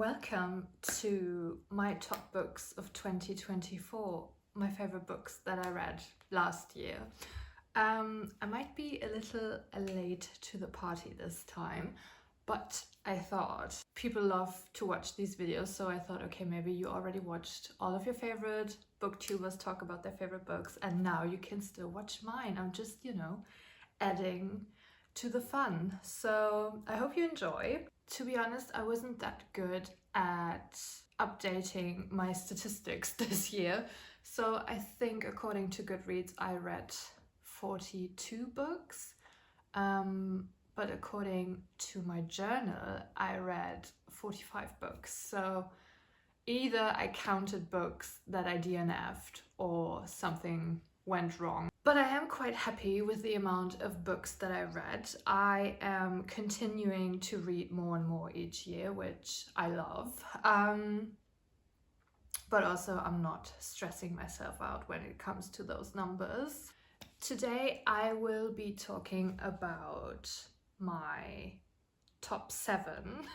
Welcome to my top books of 2024, my favorite books that I read last year. I might be a little late to the party this time, but I thought people love to watch these videos, so I thought, okay, maybe you already watched all of your favorite booktubers talk about their favorite books, and now you can still watch mine. I'm just, adding to the fun. So I hope you enjoy. To be honest, I wasn't that good at updating my statistics this year. So I think according to GOODREADS, I read 42 books. But according to my journal, I read 45 books. So either I counted books that I DNF'd or something went wrong. But I am quite happy with the amount of books that I read. I am continuing to read more and more each year, which I love. But also I'm not stressing myself out when it comes to those numbers. Today I will be talking about my top 7.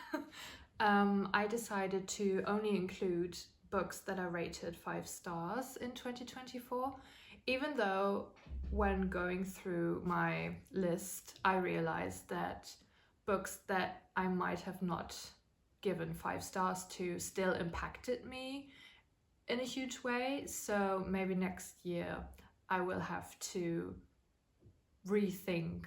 I decided to only include books that are rated 5 stars in 2024, even though when going through my list, I realized that books that I might have not given 5 stars to still impacted me in a huge way. So maybe next year I will have to rethink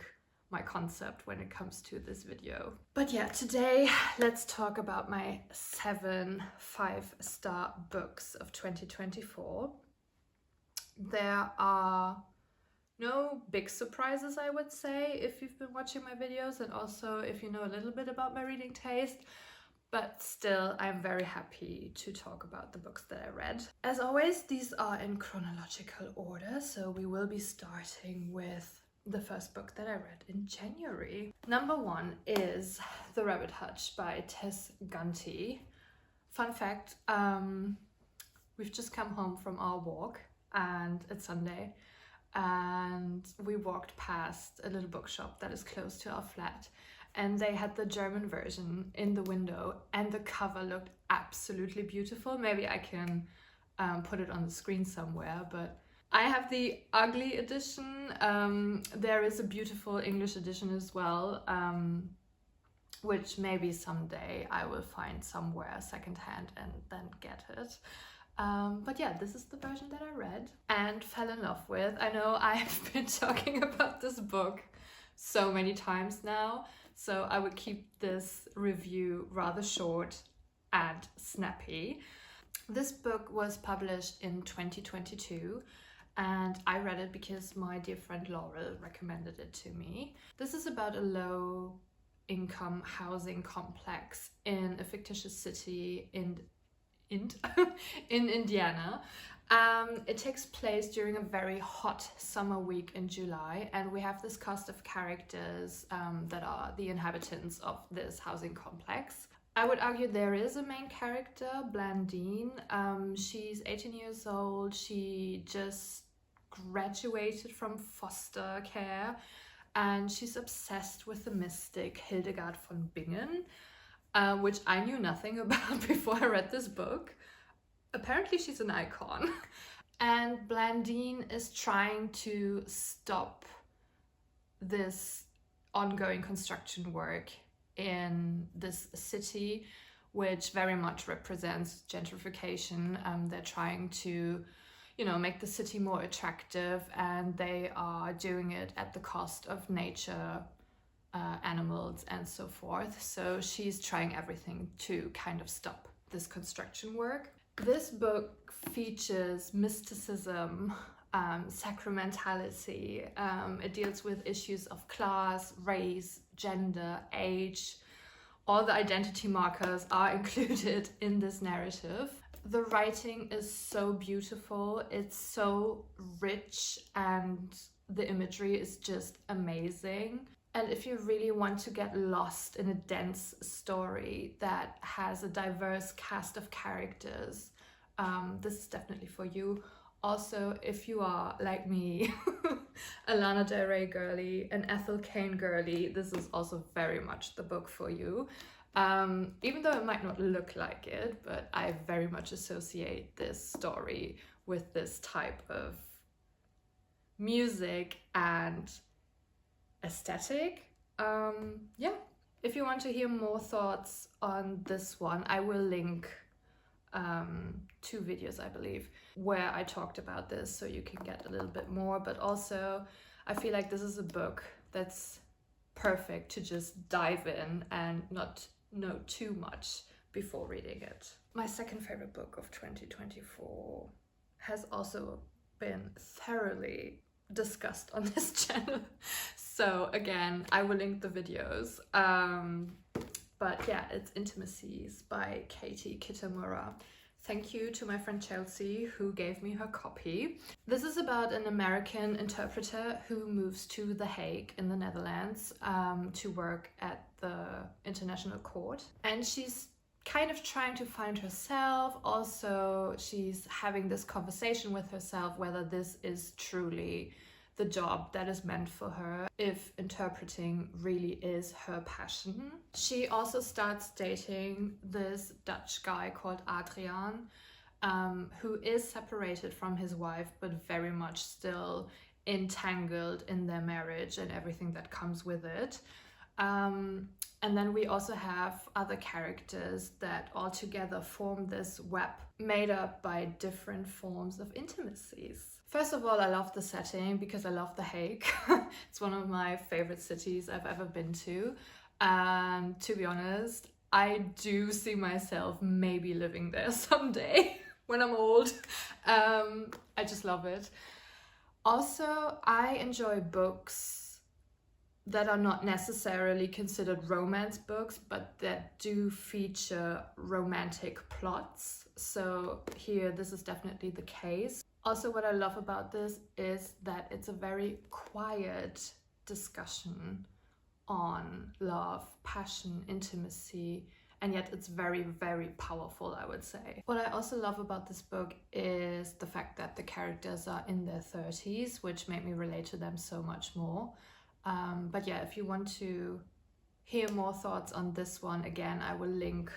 my concept when it comes to this video. But yeah, today let's talk about my 7 5-star books of 2024. There are no big surprises, I would say, if you've been watching my videos and also if you know a little bit about my reading taste. But still, I'm very happy to talk about the books that I read. As always, these are in chronological order, so we will be starting with the first book that I read in January. Number 1 is The Rabbit Hutch by Tess Gunty. Fun fact, we've just come home from our walk and it's Sunday, and we walked past a little bookshop that is close to our flat, and they had the German version in the window and the cover looked absolutely beautiful. Maybe I can put it on the screen somewhere, but I have the ugly edition. There is a beautiful English edition as well, which maybe someday I will find somewhere secondhand and then get it. But yeah, this is the version that I read and fell in love with. I know I've been talking about this book so many times now, so I would keep this review rather short and snappy. This book was published in 2022 and I read it because my dear friend Laurel recommended it to me. This is about a low-income housing complex in a fictitious city in Indiana. It takes place during a very hot summer week in July, and we have this cast of characters that are the inhabitants of this housing complex. I would argue there is a main character, Blandine. She's 18 years old. She just graduated from foster care and she's obsessed with the mystic Hildegard von Bingen, which I knew nothing about before I read this book. Apparently she's an icon. And Blandine is trying to stop this ongoing construction work in this city, which very much represents gentrification. They're trying to, make the city more attractive, and they are doing it at the cost of nature, animals and so forth. So she's trying everything to kind of stop this construction work. This book features mysticism, sacramentality. It deals with issues of class, race, gender, age. All the identity markers are included in this narrative. The writing is so beautiful, it's so rich, and the imagery is just amazing. And if you really want to get lost in a dense story that has a diverse cast of characters, this is definitely for you. Also, if you are like me, a Lana Del Rey girly, an Ethel Cain girly, this is also very much the book for you. Even though it might not look like it, but I very much associate this story with this type of music and aesthetic. Yeah, if you want to hear more thoughts on this one, I will link 2 videos, I believe, where I talked about this, so you can get a little bit more. But also I feel like this is a book that's perfect to just dive in and not know too much before reading it. My second favorite book of 2024 has also been thoroughly discussed on this channel, so again I will link the videos, but yeah, it's Intimacies by Katie Kitamura. Thank you to my friend Chelsea who gave me her copy. This is about an American interpreter who moves to The Hague in the Netherlands to work at the International Court, and she's kind of trying to find herself. Also, she's having this conversation with herself whether this is truly the job that is meant for her, if interpreting really is her passion. She also starts dating this Dutch guy called Adriaan, who is separated from his wife but very much still entangled in their marriage and everything that comes with it. And then we also have other characters that all together form this web made up by different forms of intimacies. First of all, I love the setting because I love The Hague. It's one of my favorite cities I've ever been to. And to be honest, I do see myself maybe living there someday when I'm old. I just love it. Also, I enjoy books that are not necessarily considered romance books, but that do feature romantic plots. So here, this is definitely the case. Also, what I love about this is that it's a very quiet discussion on love, passion, intimacy, and yet it's very, very powerful, I would say. What I also love about this book is the fact that the characters are in their 30s, which made me relate to them so much more. But yeah, if you want to hear more thoughts on this one, again, I will link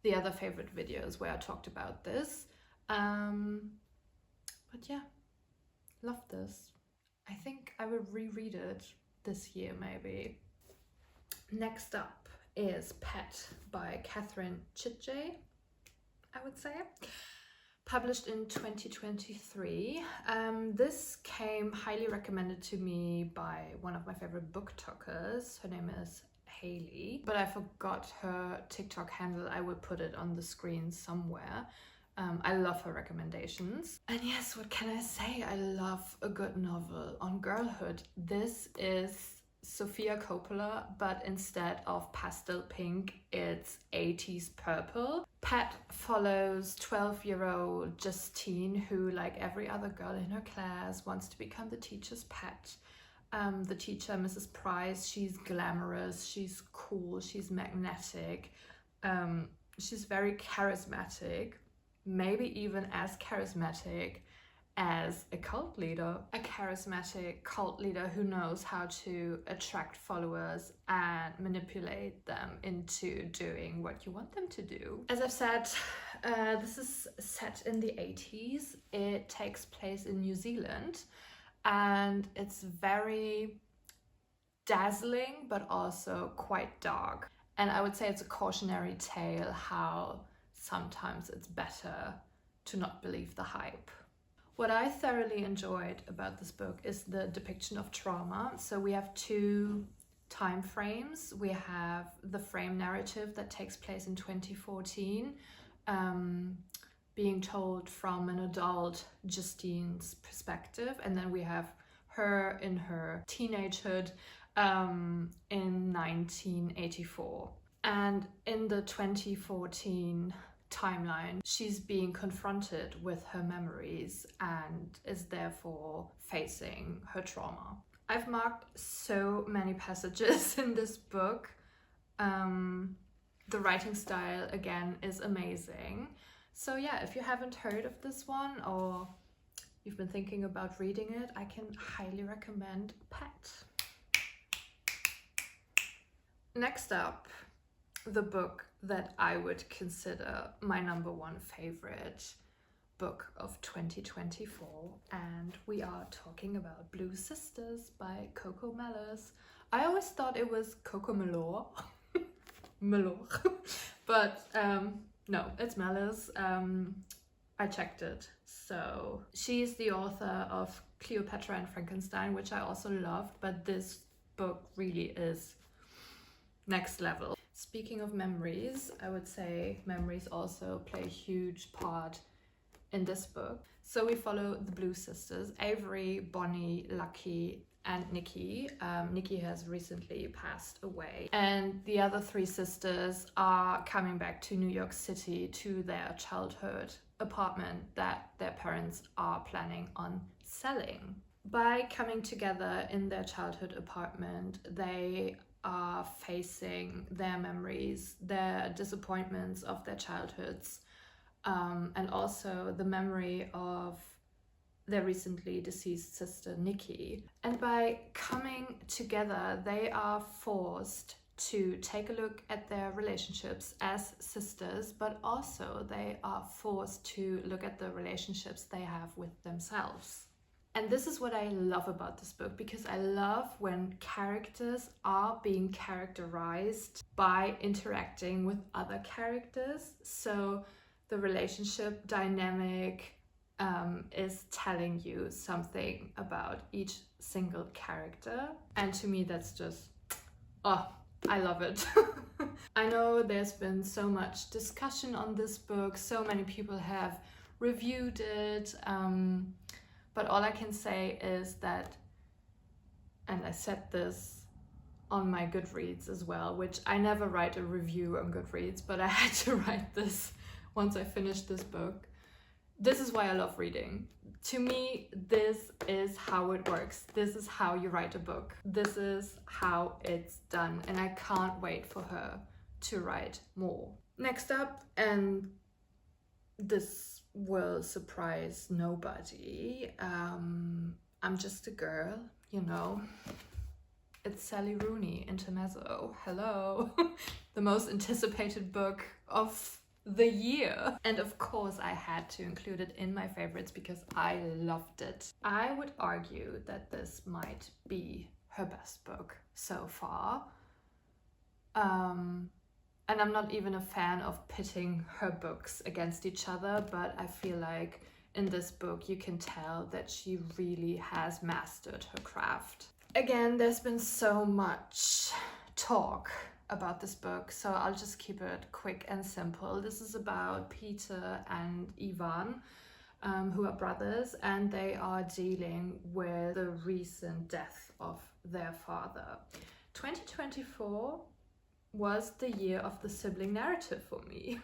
the other favorite videos where I talked about this. But yeah, love this. I think I will reread it this year, maybe. Next up is Pet by Catherine Chitjay, I would say. Published in 2023. This came highly recommended to me by one of my favorite BookTokers. Her name is Haley, but I forgot her TikTok handle. I will put it on the screen somewhere. I love her recommendations. And yes, what can I say? I love a good novel on girlhood. This is Sofia Coppola, but instead of pastel pink, it's 80s purple. Pat follows 12-year-old Justine, who, like every other girl in her class, wants to become the teacher's pet. The teacher, Mrs. Price, she's glamorous, she's cool, she's magnetic, she's very charismatic, maybe even as charismatic as a cult leader. A charismatic cult leader who knows how to attract followers and manipulate them into doing what you want them to do. As I've said, this is set in the 80s. It takes place in New Zealand, and it's very dazzling but also quite dark. And I would say it's a cautionary tale how sometimes it's better to not believe the hype. What I thoroughly enjoyed about this book is the depiction of trauma. So we have 2 time frames. We have the frame narrative that takes place in 2014, being told from an adult Justine's perspective, and then we have her in her teenagehood in 1984. And in the 2014 timeline, she's being confronted with her memories and is therefore facing her trauma. I've marked so many passages in this book. The writing style, again, is amazing. So yeah, if you haven't heard of this one or you've been thinking about reading it, I can highly recommend Pet. Next up, the book that I would consider my #1 favorite book of 2024, and we are talking about Blue Sisters by Coco Mellis. I always thought it was Coco Melor, but no, it's Mellis. I checked it. So she's the author of Cleopatra and Frankenstein, which I also loved, but this book really is next level. Speaking of memories, I would say memories also play a huge part in this book. So we follow the Blue Sisters, Avery, Bonnie, Lucky, and Nikki. Nikki has recently passed away, and the other 3 sisters are coming back to New York City to their childhood apartment that their parents are planning on selling. By coming together in their childhood apartment, they are facing their memories, their disappointments of their childhoods, and also the memory of their recently deceased sister Nikki. And by coming together, they are forced to take a look at their relationships as sisters, but also they are forced to look at the relationships they have with themselves. And this is what I love about this book, because I love when characters are being characterized by interacting with other characters. So the relationship dynamic is telling you something about each single character. And to me, that's just, oh, I love it. I know there's been so much discussion on this book. So many people have reviewed it. But all I can say is that, and I said this on my Goodreads as well, which I never write a review on Goodreads, but I had to write this once I finished this book. This is why I love reading. To me, this is how it works. This is how you write a book. This is how it's done. And I can't wait for her to write more. Next up, and this will surprise nobody, I'm Just a Girl, you know. It's Sally Rooney, Intermezzo. Hello. The most anticipated book of the year. And of course I had to include it in my favorites because I loved it. I would argue that this might be her best book so far. And I'm not even a fan of pitting her books against each other, but I feel like in this book you can tell that she really has mastered her craft. Again, there's been so much talk about this book, so I'll just keep it quick and simple. This is about Peter and Ivan, who are brothers, and they are dealing with the recent death of their father. 2024 was the year of the sibling narrative for me.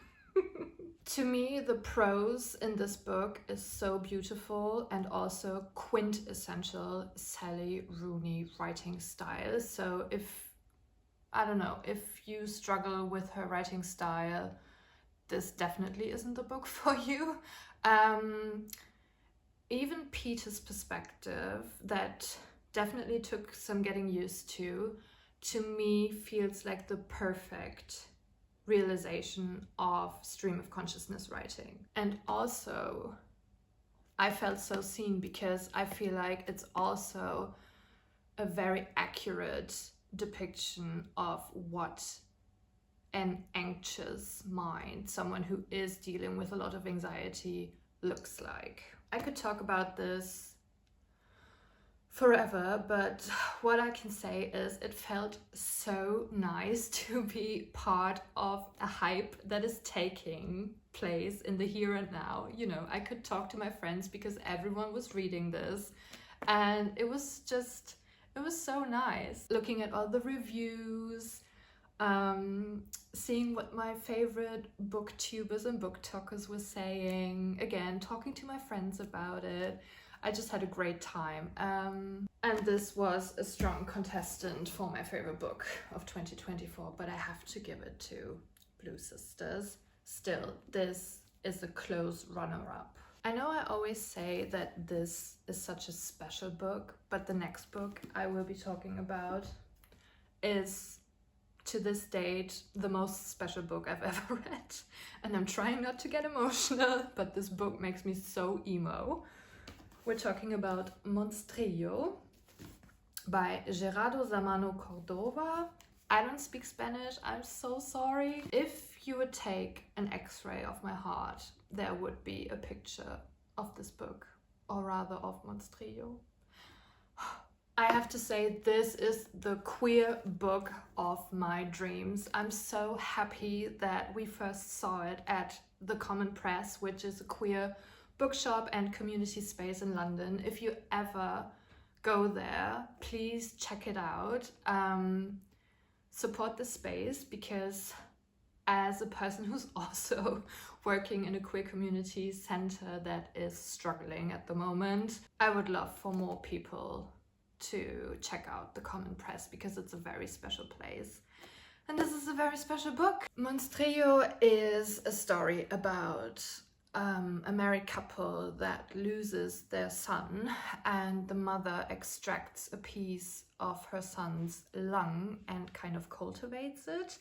To me, the prose in this book is so beautiful and also quintessential Sally Rooney writing style. So if you struggle with her writing style, this definitely isn't the book for you. Even Peter's perspective, that definitely took some getting used to me feels like the perfect realization of stream of consciousness writing. And also, I felt so seen because I feel like it's also a very accurate depiction of what an anxious mind, someone who is dealing with a lot of anxiety, looks like. I could talk about this forever, but what I can say is it felt so nice to be part of a hype that is taking place in the here and now. You know, I could talk to my friends because everyone was reading this, and it was so nice looking at all the reviews, seeing what my favorite booktubers and booktalkers were saying, again, talking to my friends about it. I just had a great time. And this was a strong contestant for my favorite book of 2024, but I have to give it to Blue Sisters. Still, this is a close runner-up. I know I always say that this is such a special book, but the next book I will be talking about is to this date, the most special book I've ever read. And I'm trying not to get emotional, but this book makes me so emo. We're talking about Monstrillo by Gerardo Zamano Cordova. I don't speak Spanish, I'm so sorry. If you would take an x-ray of my heart, there would be a picture of this book, or rather of Monstrillo. I have to say, this is the queer book of my dreams. I'm so happy that we first saw it at the Common Press, which is a queer bookshop and community space in London. If you ever go there, please check it out. Support the space, because as a person who's also working in a queer community center that is struggling at the moment, I would love for more people to check out the Common Press, because it's a very special place. And this is a very special book. Monstrillo is a story about a married couple that loses their son, and the mother extracts a piece of her son's lung and kind of cultivates it,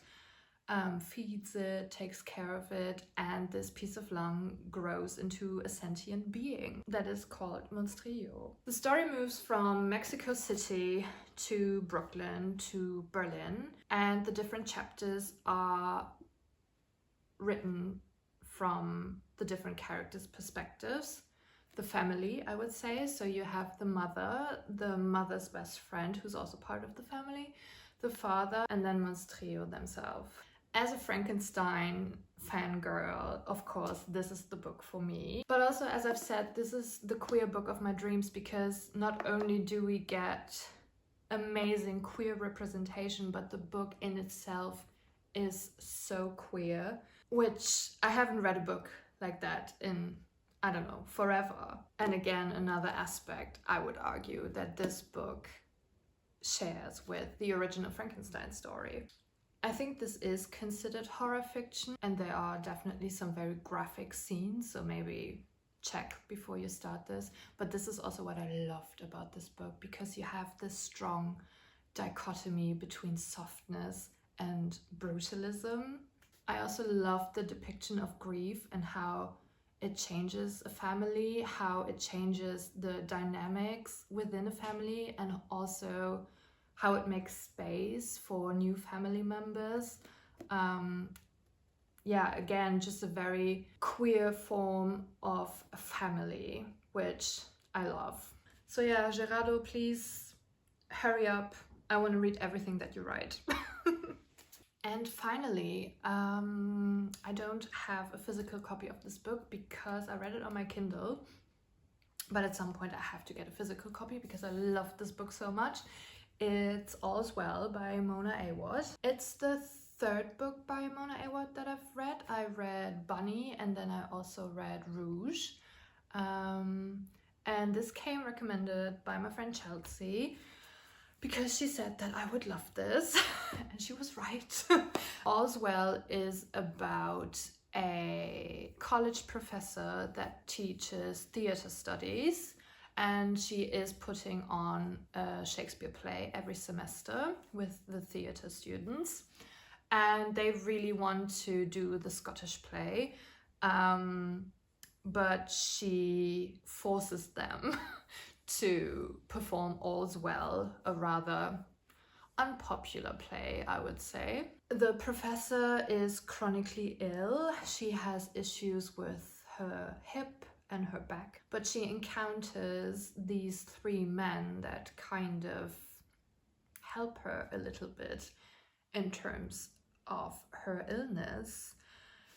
feeds it, takes care of it, and this piece of lung grows into a sentient being that is called Monstrillo. The story moves from Mexico City to Brooklyn to Berlin, and the different chapters are written from the different characters' perspectives. The family, I would say. So you have the mother's best friend, who's also part of the family, the father, and then Monstrillo themselves. As a Frankenstein fangirl, of course, this is the book for me. But also, as I've said, this is the queer book of my dreams, because not only do we get amazing queer representation, but the book in itself is so queer, which I haven't read a book like that in, I don't know, forever. And again, another aspect, I would argue, that this book shares with the original Frankenstein story. I think this is considered horror fiction, and there are definitely some very graphic scenes, so maybe check before you start this. But this is also what I loved about this book, because you have this strong dichotomy between softness and brutalism. I also love the depiction of grief and how it changes a family, how it changes the dynamics within a family, and also how it makes space for new family members. Yeah, again, just a very queer form of a family, which I love. So yeah, Gerardo, please hurry up. I want to read everything that you write. And finally, I don't have a physical copy of this book because I read it on my Kindle, but at some point I have to get a physical copy because I love this book so much. It's All's Well by Mona Awad. It's the third book by Mona Awad that I've read. I read Bunny, and then I also read Rouge. And this came recommended by my friend Chelsea, because she said that I would love this, and she was right. All's Well is about a college professor that teaches theatre studies, and she is putting on a Shakespeare play every semester with the theatre students, and they really want to do the Scottish play, but she forces them to perform All's Well, a rather unpopular play, I would say. The professor is chronically ill. She has issues with her hip and her back, but she encounters these three men that kind of help her a little bit in terms of her illness.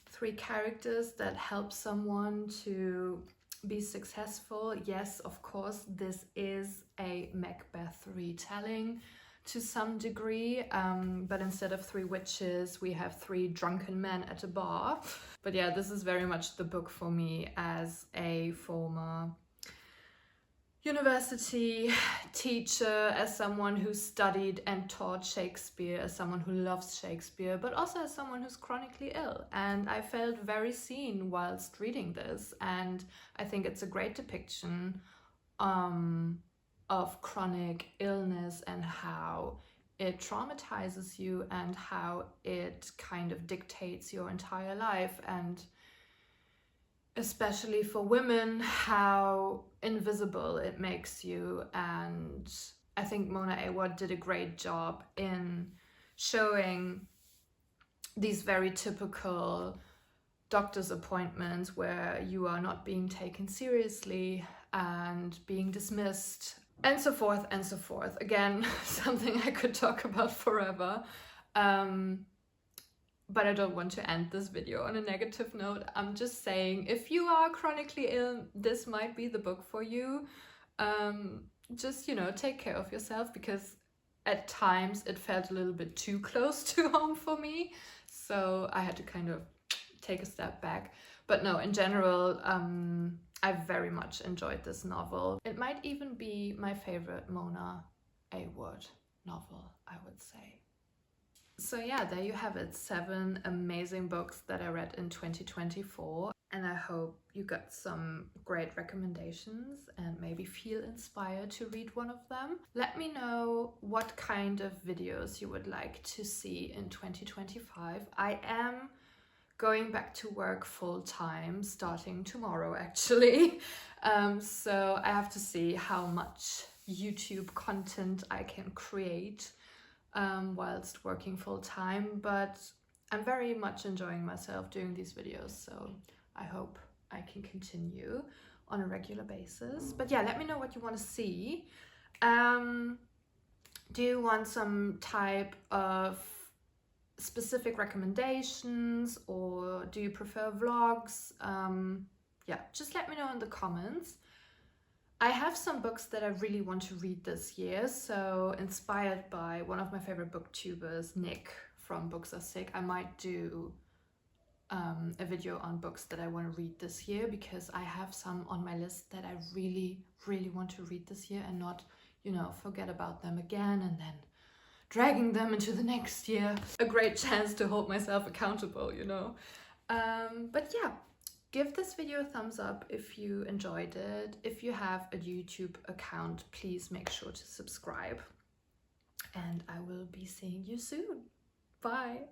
Three characters that help someone to be successful. Yes, of course, this is a Macbeth retelling to some degree, but instead of three witches, we have three drunken men at a bar. But yeah, this is very much the book for me as a former university teacher, as someone who studied and taught Shakespeare, as someone who loves Shakespeare, but also as someone who's chronically ill. And I felt very seen whilst reading this, and I think it's a great depiction of chronic illness and how it traumatizes you and how it kind of dictates your entire life, and especially for women, how invisible it makes you. And I think Mona Awad did a great job in showing these very typical doctor's appointments where you are not being taken seriously and being dismissed, and so forth and so forth. Again, something I could talk about forever. But I don't want to end this video on a negative note. I'm just saying, if you are chronically ill, this might be the book for you. Just, you know, take care of yourself, because at times it felt a little bit too close to home for me. So I had to kind of take a step back. But no, in general, I very much enjoyed this novel. It might even be my favorite Mona Awad novel, I would say. So yeah, there you have it, 7 amazing books that I read in 2024. And I hope you got some great recommendations and maybe feel inspired to read one of them. Let me know what kind of videos you would like to see in 2025. I am going back to work full-time starting tomorrow, actually. So I have to see how much YouTube content I can create whilst working full-time, but I'm very much enjoying myself doing these videos, so I hope I can continue on a regular basis. But yeah, let me know what you want to see. Do you want some type of specific recommendations, or do you prefer vlogs? Yeah, just let me know in the comments. I have some books that I really want to read this year, so inspired by one of my favorite booktubers, Nick from Books Are Sick, I might do a video on books that I want to read this year, because I have some on my list that I really, really want to read this year and not, you know, forget about them again and then dragging them into the next year. A great chance to hold myself accountable, you know. But yeah. Give this video a thumbs up if you enjoyed it. If you have a YouTube account, please make sure to subscribe. And I will be seeing you soon. Bye!